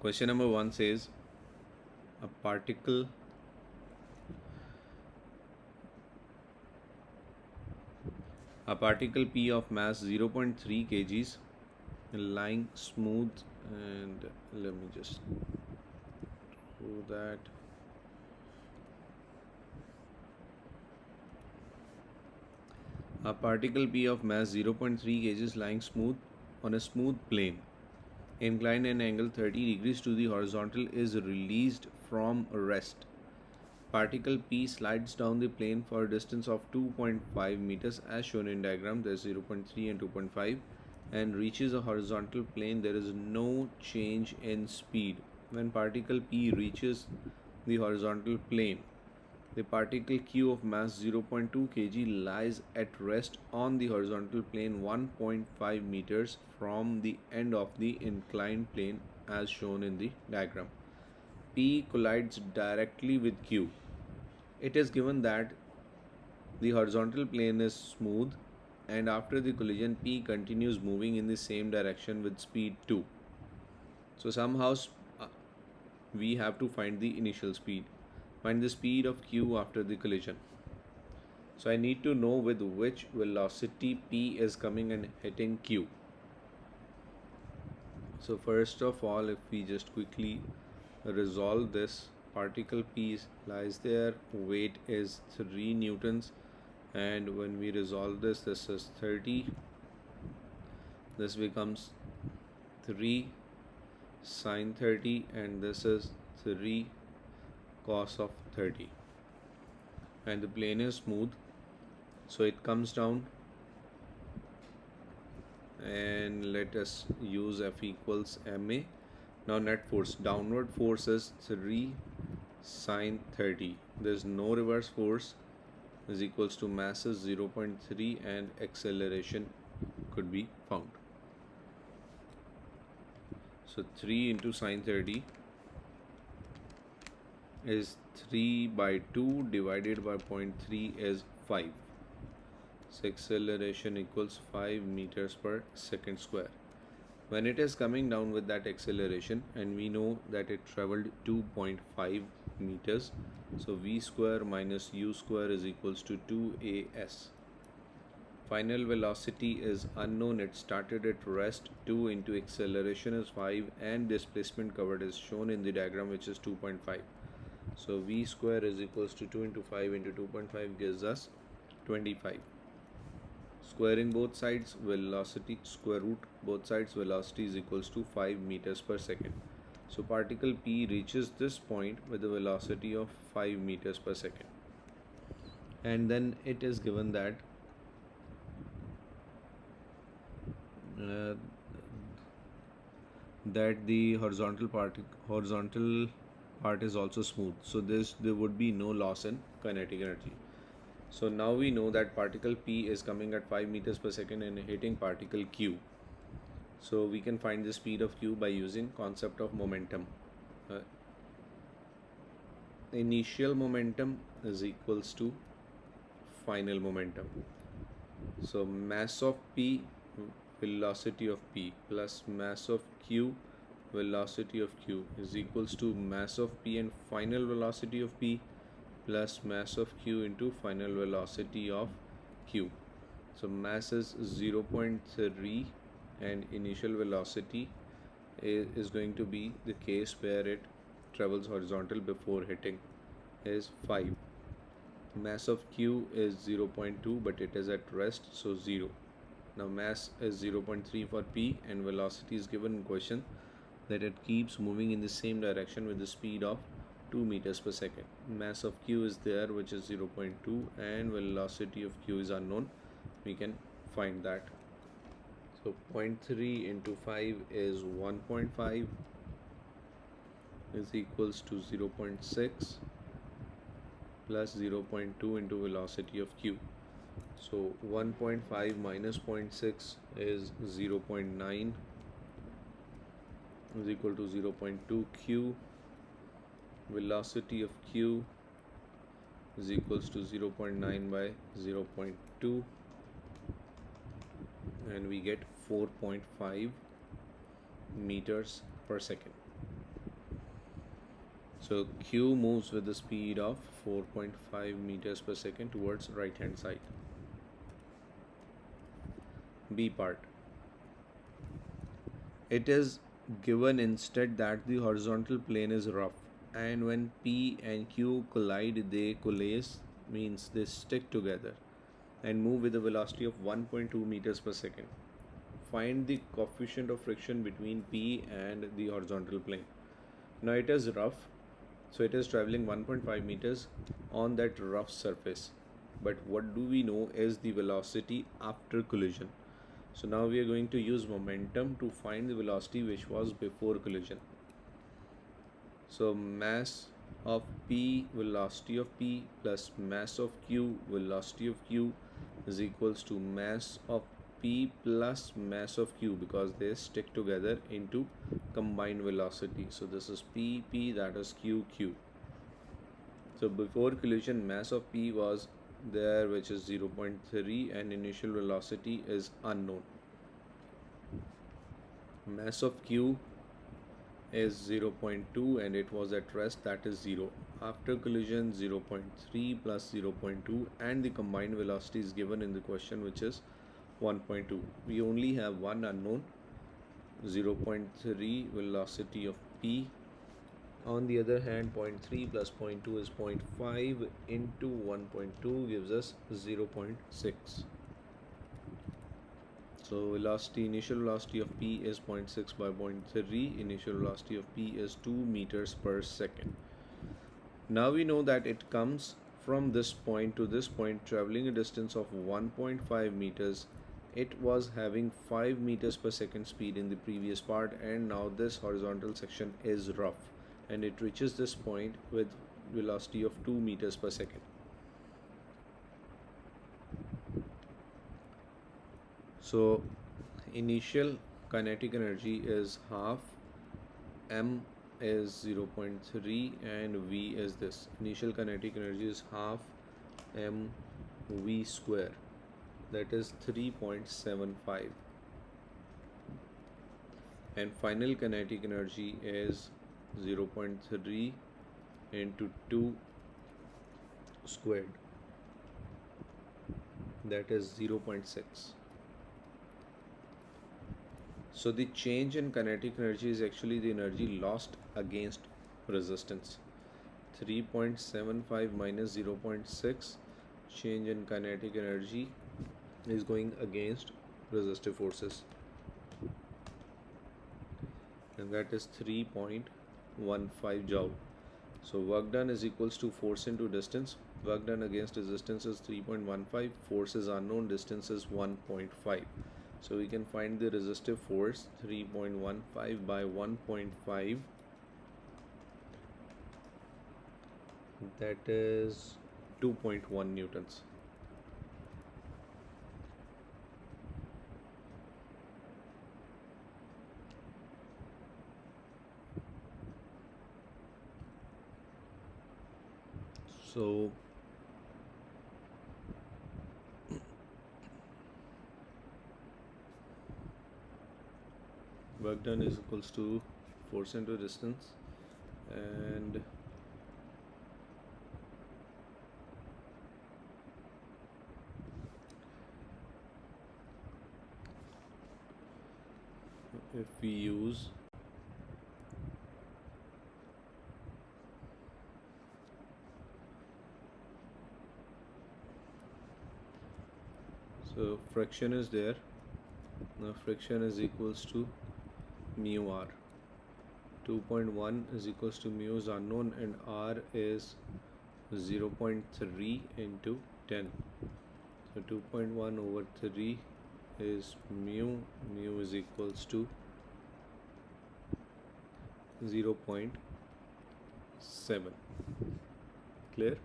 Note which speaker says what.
Speaker 1: Question number 1 says a particle P of mass 0.3 kgs lying smooth, and let me just do that. A particle P of mass 0.3 kg lying smooth on a smooth plane, inclined an angle 30 degrees to the horizontal, is released from rest. Particle P slides down the plane for a distance of 2.5 meters as shown in diagram. There is 0.3 and 2.5, and reaches a horizontal plane. There is no change in speed. When particle P reaches the horizontal plane, the particle Q of mass 0.2 kg lies at rest on the horizontal plane 1.5 meters from the end of the inclined plane as shown in the diagram. P collides directly with Q. It is given that the horizontal plane is smooth, and after the collision P continues moving in the same direction with speed 2. So somehow we have to find the initial speed. Find the speed of Q after the collision. So I need to know with which velocity P is coming and hitting Q. So first of all, if we just quickly resolve this, particle P lies there, weight is 3 newtons, and when we resolve this, this is 30, this becomes 3 sine 30, and this is 3 cos of 30, and the plane is smooth, so it comes down, and let us use F equals ma. Now net force, downward force is 3 sine 30. There is no reverse force, is equals to mass is 0.3, and acceleration could be found. So 3 into sine 30 is 3 by 2 divided by 0.3 is 5. So acceleration equals 5 meters per second square. When it is coming down with that acceleration, and we know that it traveled 2.5 meters, so v square minus u square is equals to 2as. Final velocity is unknown, it started at rest. 2 into acceleration is 5, and displacement covered is shown in the diagram, which is 2.5. So v square is equals to 2 into 5 into 2.5 gives us 25. Squaring both sides, velocity, square root both sides, velocity is equals to 5 meters per second. So particle P reaches this point with a velocity of 5 meters per second. And then it is given that the horizontal part is also smooth. So there would be no loss in kinetic energy. So now we know that particle P is coming at 5 meters per second and hitting particle Q. So we can find the speed of Q by using concept of momentum. Initial momentum is equals to final momentum. So mass of P, velocity of P, plus mass of Q, velocity of Q, is equals to mass of P and final velocity of P plus mass of Q into final velocity of Q. So mass is 0.3, and initial velocity is going to be the case where it travels horizontal before hitting is 5. Mass of Q is 0.2, but it is at rest, so 0. Now mass is 0.3 for P, and velocity is given in question that it keeps moving in the same direction with the speed of 2 meters per second. Mass of Q is there, which is 0.2, and velocity of Q is unknown. We can find that. So 0.3 into 5 is 1.5 is equals to 0.6 plus 0.2 into velocity of Q. So 1.5 minus 0.6 is 0.9 is equal to 0.2 Q. Velocity of Q is equals to 0.9 by 0.2, and we get 4.5 meters per second. So q moves with the speed of 4.5 meters per second towards right hand side. B part. It is given instead that the horizontal plane is rough, and when P and Q collide, they coalesce, means they stick together and move with a velocity of 1.2 meters per second. Find the coefficient of friction between P and the horizontal plane. Now it is rough, so it is traveling 1.5 meters on that rough surface. But what do we know is the velocity after collision. So now we are going to use momentum to find the velocity which was before collision. So mass of P, velocity of P, plus mass of Q, velocity of Q, is equals to mass of P plus mass of Q, because they stick together into combined velocity. So this is P, that is Q. So before collision, mass of P was there, which is 0.3, and initial velocity is unknown. Mass of Q is 0.2 and it was at rest, that is 0. After collision, 0.3 plus 0.2, and the combined velocity is given in the question, which is 1.2. We only have one unknown, 0.3 velocity of P. On the other hand, 0.3 plus 0.2 is 0.5 into 1.2 gives us 0.6. So velocity, initial velocity of P is 0.6 by 0.3. Initial velocity of P is 2 meters per second. Now we know that it comes from this point to this point, traveling a distance of 1.5 meters. It was having 5 meters per second speed in the previous part, and now this horizontal section is rough, and it reaches this point with velocity of 2 meters per second. So initial kinetic energy is half, m is 0.3, and v is this. Initial kinetic energy is half m v square, that is 3.75, and final kinetic energy is 0.3 into 2 squared, that is 0.6. So the change in kinetic energy is actually the energy lost against resistance. 3.75 minus 0.6, change in kinetic energy is going against resistive forces, and that is 3.15 joule. So work done is equals to force into distance. Work done against resistance is 3.15, force is unknown, distance is 1.5. So we can find the resistive force, 3.15 by 1.5, that is 2.1 newtons. So work done is equals to force into distance, and if we use so friction is there. Now friction is equals to mu r. 2.1 is equals to mu is unknown, and r is 0.3 into 10. So 2.1 over 3 is mu is equals to 0.7. Clear?